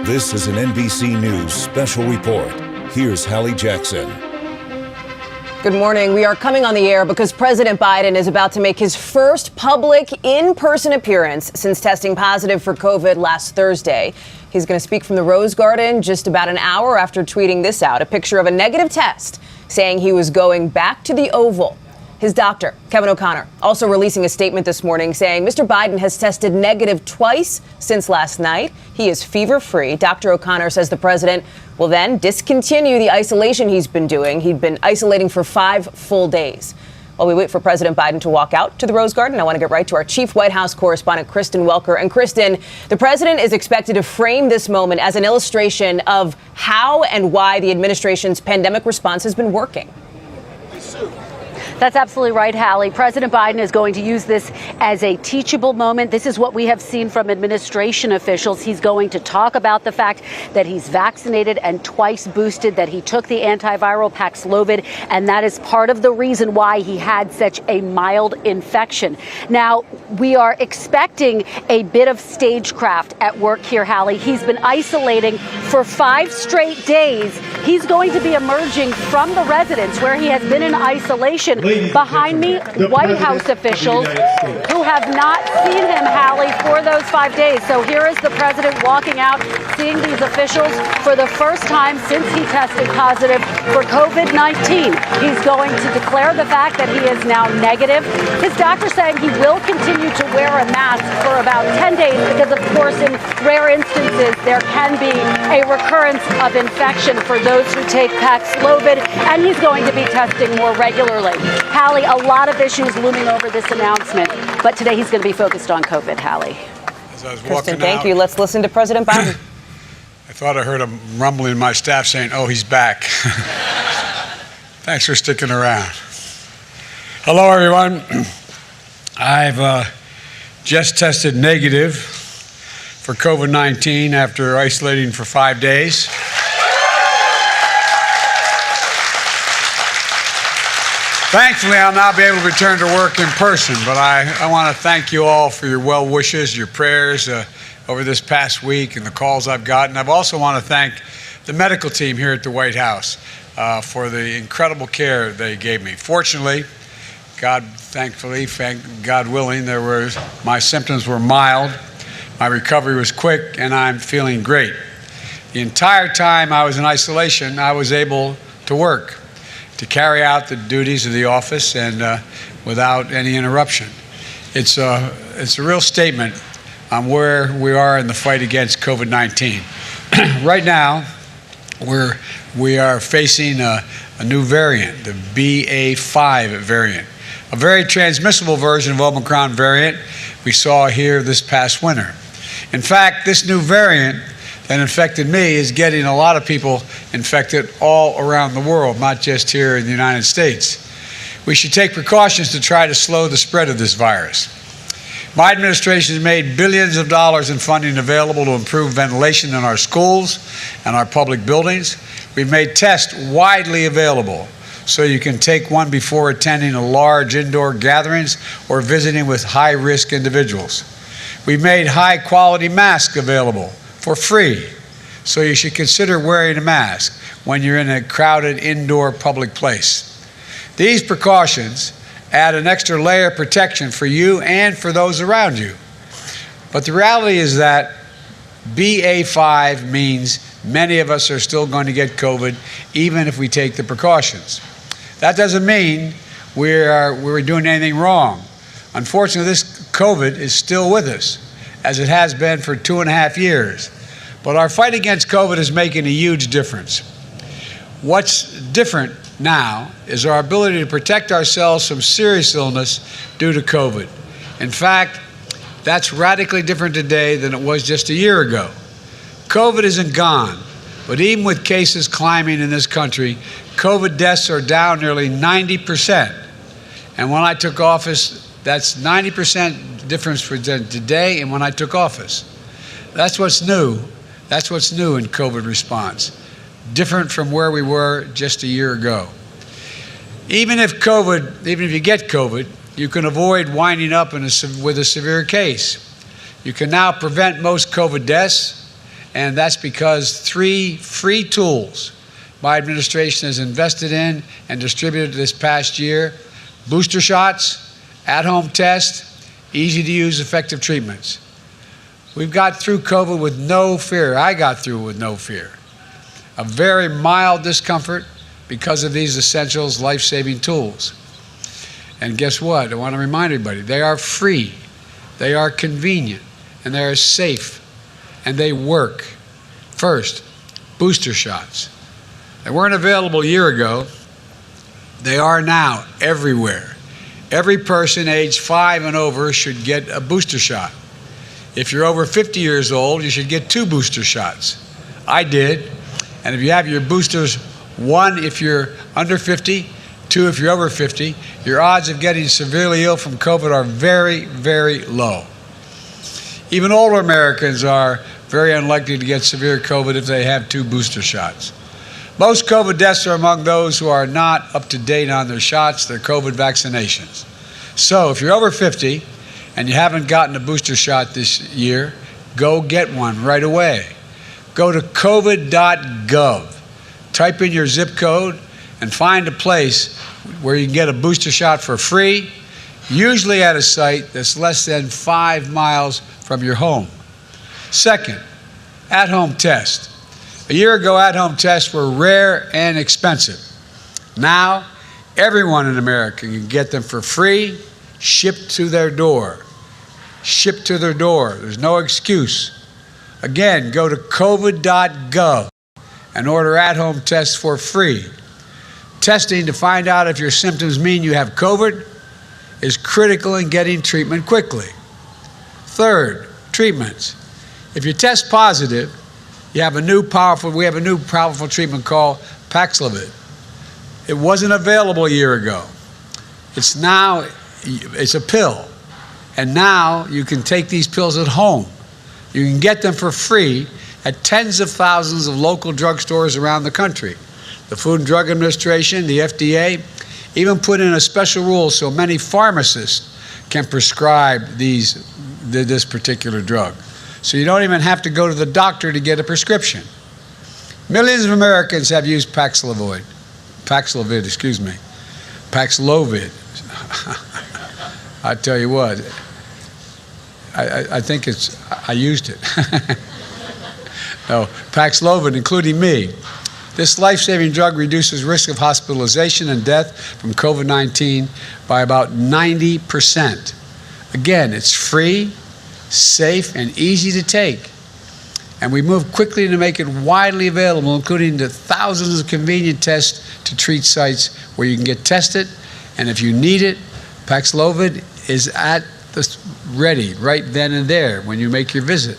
This is an NBC News special report. Here's Hallie Jackson. Good morning. We are coming on the air because President Biden is about to make his first public in-person appearance since testing positive for COVID last Thursday. He's going to speak from the Rose Garden just about an hour after tweeting this out, a picture of a negative test saying he was going back to the Oval. His doctor, Kevin O'Connor, also releasing a statement this morning saying Mr. Biden has tested negative twice since last night. He is fever-free. Dr. O'Connor says the president will then discontinue the isolation he's been doing. He'd been isolating for 5 full days. While we wait for President Biden to walk out to the Rose Garden, I want to get right to our chief White House correspondent, Kristen Welker. And Kristen, the president is expected to frame this moment as an illustration of how and why the administration's pandemic response has been working. That's absolutely right, Hallie. President Biden is going to use this as a teachable moment. This is what we have seen from administration officials. He's going to talk about the fact that he's vaccinated and twice boosted, that he took the antiviral Paxlovid, and that is part of the reason why he had such a mild infection. Now, we are expecting a bit of stagecraft at work here, Hallie. He's been isolating for 5 straight days. He's going to be emerging from the residence where he has been in isolation. Behind me, White House officials who have not seen him, Hallie, for those 5 days. So here is the president walking out, seeing these officials for the first time since he tested positive for COVID-19. He's going to declare the fact that he is now negative. His doctor saying he will continue to wear a mask for about 10 days because, of course, in rare instances, there can be a recurrence of infection for those who take Paxlovid, and he's going to be testing more regularly. Hallie, a lot of issues looming over this announcement, but today he's going to be focused on COVID, Hallie. As I was Kristen, thank you. Let's listen to President Biden. I thought I heard a rumbling in my staff saying, oh, he's back. Thanks for sticking around. Hello, everyone. I've just tested negative for COVID-19 after isolating for 5 days. Thankfully, I'll now be able to return to work in person, but I want to thank you all for your well wishes, your prayers over this past week and the calls I've gotten. I also want to thank the medical team here at the White House for the incredible care they gave me. Fortunately, God willing, my symptoms were mild, my recovery was quick, and I'm feeling great. The entire time I was in isolation, I was able to work, to carry out the duties of the office and without any interruption. It's a real statement on where we are in the fight against COVID-19. Right now, we are facing a new variant, the BA.5 variant, a very transmissible version of Omicron variant we saw here this past winter. In fact, this new variant that infected me is getting a lot of people infected all around the world, not just here in the United States. We should take precautions to try to slow the spread of this virus. My administration has made billions of dollars in funding available to improve ventilation in our schools and our public buildings. We've made tests widely available so you can take one before attending a large indoor gatherings or visiting with high-risk individuals. We've made high-quality masks available for free, so you should consider wearing a mask when you're in a crowded indoor public place. These precautions add an extra layer of protection for you and for those around you. But the reality is that BA.5 means many of us are still going to get COVID, even if we take the precautions. That doesn't mean we're doing anything wrong. Unfortunately, this COVID is still with us, as it has been for 2.5 years. But our fight against COVID is making a huge difference. What's different now is our ability to protect ourselves from serious illness due to COVID. In fact, that's radically different today than it was just a year ago. COVID isn't gone, but even with cases climbing in this country, COVID deaths are down nearly 90%. And when I took office, that's 90% difference for today and when I took office. That's what's new. That's what's new in COVID response, different from where we were just a year ago. Even if you get COVID, you can avoid winding up with a severe case. You can now prevent most COVID deaths, and that's because 3 free tools my administration has invested in and distributed this past year: booster shots, at-home tests, easy-to-use effective treatments. We've got through COVID with no fear. I got through with no fear. A very mild discomfort because of these essentials, life-saving tools. And guess what? I want to remind everybody, they are free, they are convenient, and they are safe, and they work. First, booster shots. They weren't available a year ago. They are now everywhere. Every person aged 5 and over should get a booster shot. If you're over 50 years old, you should get 2 booster shots. I did. And if you have your boosters, 1 if you're under 50, 2 if you're over 50, your odds of getting severely ill from COVID are very, very low. Even older Americans are very unlikely to get severe COVID if they have 2 booster shots. Most COVID deaths are among those who are not up to date on their shots, their COVID vaccinations. So if you're over 50 and you haven't gotten a booster shot this year, go get one right away. Go to covid.gov, type in your zip code, and find a place where you can get a booster shot for free, usually at a site that's less than 5 miles from your home. Second, at-home test. A year ago, at-home tests were rare and expensive. Now, everyone in America can get them for free, shipped to their door. Shipped to their door. There's no excuse. Again, go to covid.gov and order at-home tests for free. Testing to find out if your symptoms mean you have COVID is critical in getting treatment quickly. Third, treatments. If you test positive, we have a new powerful treatment called Paxlovid. It wasn't available a year ago. It's a pill. And now you can take these pills at home. You can get them for free at tens of thousands of local drugstores around the country. The Food and Drug Administration, the FDA, even put in a special rule so many pharmacists can prescribe this particular drug. So you don't even have to go to the doctor to get a prescription. Millions of Americans have used Paxlovid. I tell you what, I used it. No, Paxlovid, including me. This life-saving drug reduces risk of hospitalization and death from COVID-19 by about 90%. Again, it's free, safe, and easy to take. And we move quickly to make it widely available, including the thousands of convenient tests to treat sites where you can get tested. And if you need it, Paxlovid is at the ready right then and there when you make your visit.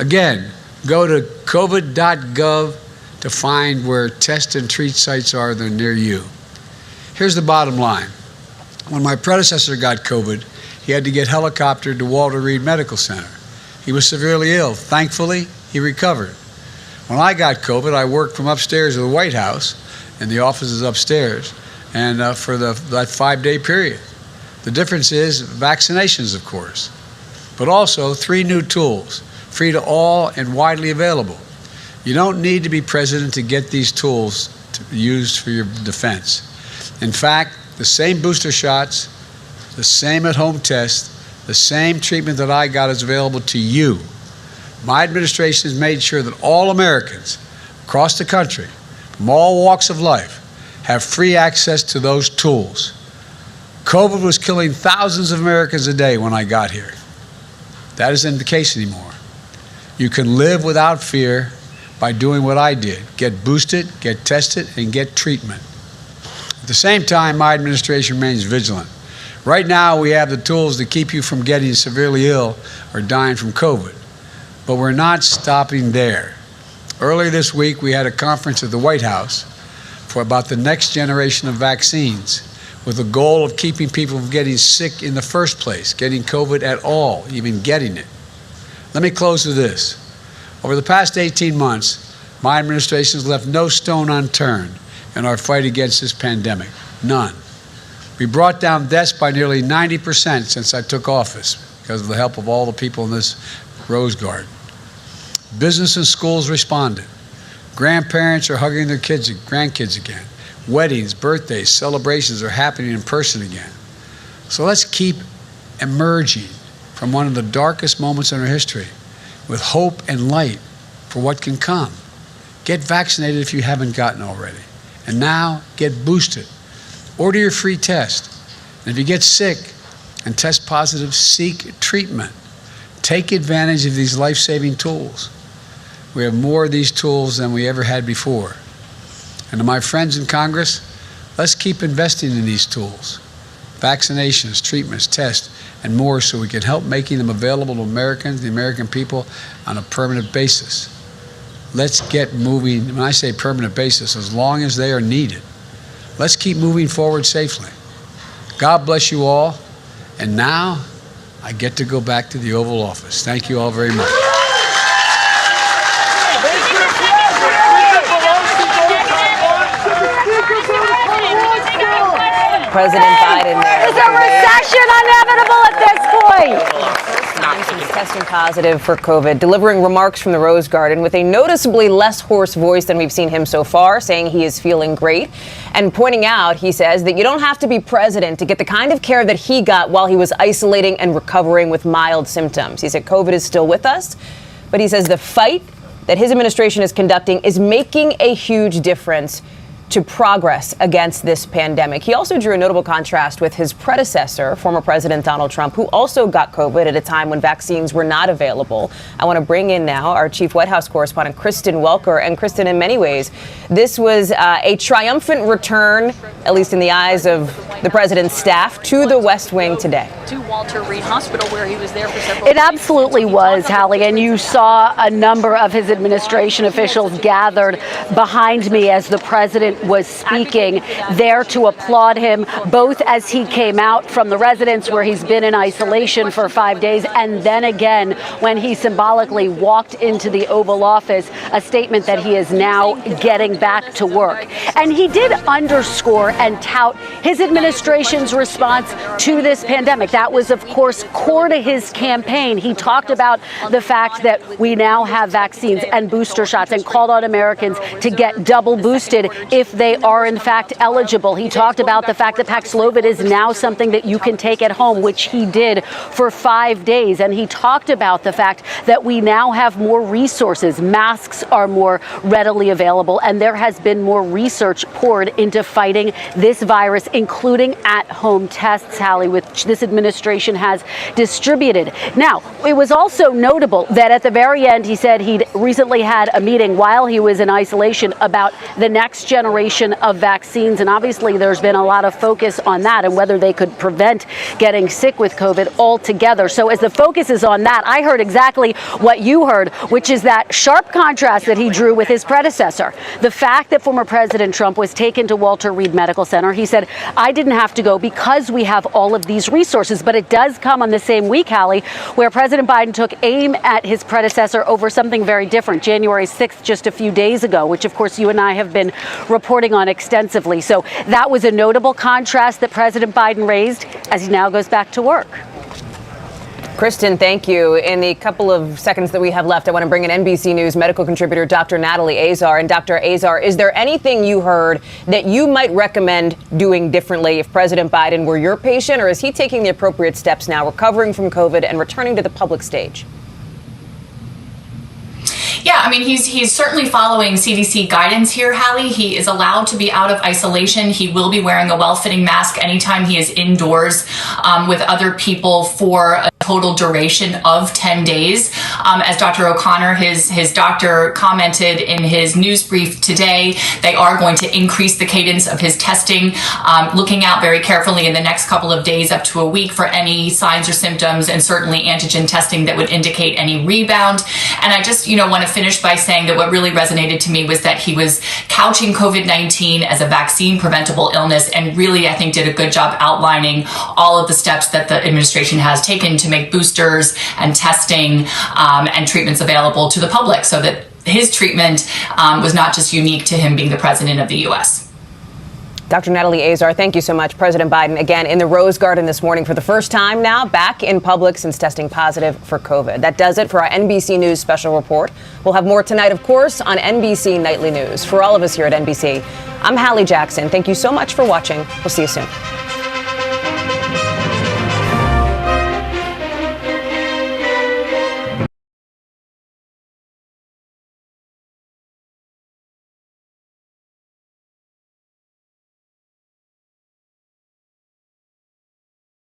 Again, go to covid.gov to find where test and treat sites are that are near you. Here's the bottom line. When my predecessor got COVID, he had to get helicoptered to Walter Reed Medical Center. He was severely ill. Thankfully, he recovered. When I got COVID, I worked from upstairs of the White House, and the office is upstairs, and for that 5-day period. The difference is vaccinations, of course, but also 3 new tools, free to all and widely available. You don't need to be president to get these tools used for your defense. In fact, the same booster shots, the same at-home test, the same treatment that I got is available to you. My administration has made sure that all Americans across the country, from all walks of life, have free access to those tools. COVID was killing thousands of Americans a day when I got here. That isn't the case anymore. You can live without fear by doing what I did: get boosted, get tested, and get treatment. At the same time, my administration remains vigilant. Right now, we have the tools to keep you from getting severely ill or dying from COVID. But we're not stopping there. Earlier this week, we had a conference at the White House about the next generation of vaccines, with the goal of keeping people from getting sick in the first place, getting COVID at all, even getting it. Let me close with this. Over the past 18 months, my administration has left no stone unturned in our fight against this pandemic. None. We brought down deaths by nearly 90% since I took office. because of the help of all the people in this Rose Garden. Business and schools responded. Grandparents are hugging their kids and grandkids again. Weddings, birthdays, celebrations are happening in person again. So let's keep emerging from one of the darkest moments in our history with hope and light for what can come. Get vaccinated if you haven't gotten already. And now get boosted. Order your free test. And if you get sick and test positive, seek treatment. Take advantage of these life-saving tools. We have more of these tools than we ever had before. And to my friends in Congress, let's keep investing in these tools. Vaccinations, treatments, tests, and more so we can help making them available to Americans, the American people, on a permanent basis. Let's get moving, when I say permanent basis, as long as they are needed. Let's keep moving forward safely. God bless you all. And now I get to go back to the Oval Office. Thank you all very much. President Biden there. Is a recession inevitable at this point? Since testing positive for COVID, delivering remarks from the Rose Garden with a noticeably less hoarse voice than we've seen him so far, saying he is feeling great, and pointing out, he says, that you don't have to be president to get the kind of care that he got while he was isolating and recovering with mild symptoms. He said COVID is still with us, but he says the fight that his administration is conducting is making a huge difference to progress against this pandemic. He also drew a notable contrast with his predecessor, former President Donald Trump, who also got COVID at a time when vaccines were not available. I want to bring in now our chief White House correspondent, Kristen Welker. And Kristen, in many ways, this was a triumphant return, at least in the eyes of the president's staff, to the West Wing today. To Walter Reed Hospital, where he was there for several It absolutely was, Hallie, and you saw a number of his administration officials gathered behind me as the president was speaking, there to applaud him, both as he came out from the residence where he's been in isolation for 5 days, and then again when he symbolically walked into the Oval Office, a statement that he is now getting back to work. And he did underscore and tout his administration's response to this pandemic. That was, of course, core to his campaign. He talked about the fact that we now have vaccines and booster shots and called on Americans to get double boosted if they are in fact eligible. He talked about the fact that Paxlovid is now something that you can take at home, which he did for 5 days. And he talked about the fact that we now have more resources. Masks are more readily available, and there has been more research poured into fighting this virus, including at-home tests, Hallie, which this administration has distributed. Now, it was also notable that at the very end, he said he'd recently had a meeting while he was in isolation about the next generation of vaccines. And obviously, there's been a lot of focus on that and whether they could prevent getting sick with COVID altogether. So as the focus is on that, I heard exactly what you heard, which is that sharp contrast that he drew with his predecessor. The fact that former President Trump was taken to Walter Reed Medical Center, he said, I didn't have to go because we have all of these resources. But it does come on the same week, Hallie, where President Biden took aim at his predecessor over something very different, January 6th, just a few days ago, which, of course, you and I have been reporting on extensively. So that was a notable contrast that President Biden raised as he now goes back to work. Kristen, thank you. In the couple of seconds that we have left, I want to bring in NBC News medical contributor Dr. Natalie Azar. And Dr. Azar, is there anything you heard that you might recommend doing differently if President Biden were your patient, or is he taking the appropriate steps now, recovering from COVID and returning to the public stage? Yeah, I mean, he's certainly following CDC guidance here, Hallie. He is allowed to be out of isolation. He will be wearing a well-fitting mask anytime he is indoors with other people for a total duration of 10 days. As Dr. O'Connor, his doctor, commented in his news brief today, they are going to increase the cadence of his testing, looking out very carefully in the next couple of days up to a week for any signs or symptoms, and certainly antigen testing that would indicate any rebound. And I just, want to finish by saying that what really resonated to me was that he was couching COVID-19 as a vaccine preventable illness, and really, I think, did a good job outlining all of the steps that the administration has taken to make boosters and testing and treatments available to the public, so that his treatment was not just unique to him being the president of the U.S. Dr. Natalie Azar, thank you so much. President Biden, again, in the Rose Garden this morning for the first time now, back in public since testing positive for COVID. That does it for our NBC News special report. We'll have more tonight, of course, on NBC Nightly News. For all of us here at NBC, I'm Hallie Jackson. Thank you so much for watching. We'll see you soon.